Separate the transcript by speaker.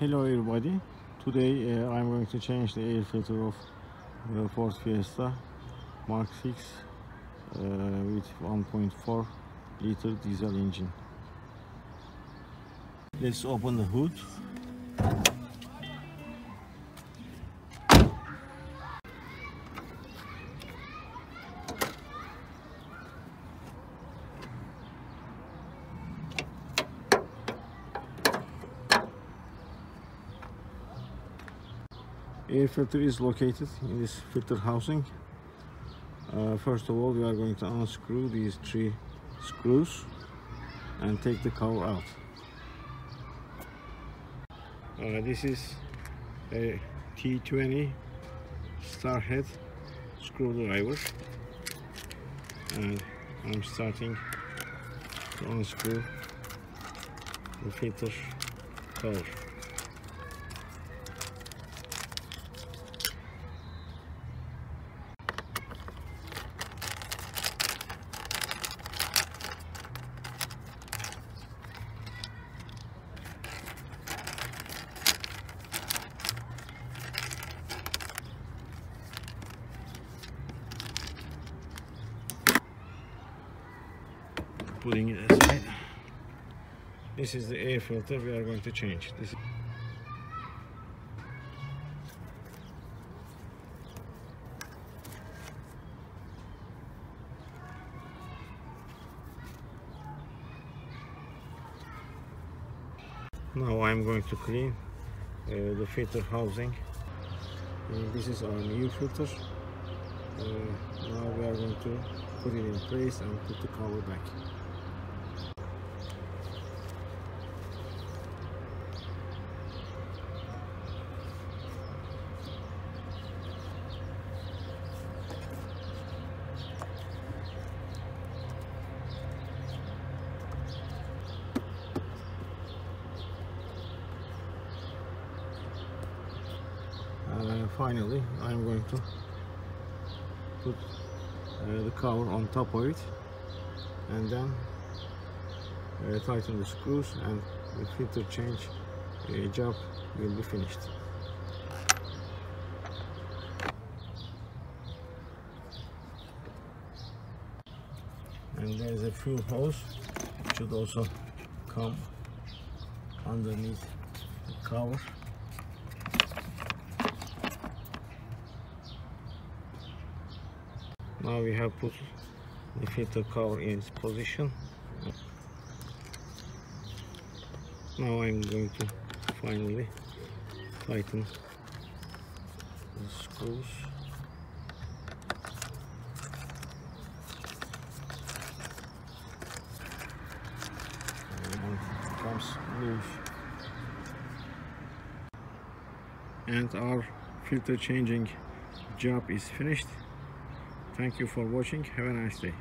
Speaker 1: Hello everybody, today I'm going to change the air filter of Ford Fiesta Mark 6 with 1.4 liter diesel engine. Let's open the hood. Air filter is located in this filter housing. First of all, we are going to unscrew these 3 screws and take the cover out. This is a T20 star head screwdriver, and I'm starting to unscrew the filter cover. Putting it aside. This is the air filter we are going to change. Now I'm going to clean the filter housing. This is our new filter. Now we are going to put it in place and put the cover back. Finally, I'm going to put the cover on top of it, and then tighten the screws, and the filter change job will be finished. And there's a fuel hose, which should also come underneath the cover. Now we have put the filter cover in its position. Now I'm going to finally tighten the screws. And it comes loose. And our filter changing job is finished. Thank you for watching. Have a nice day.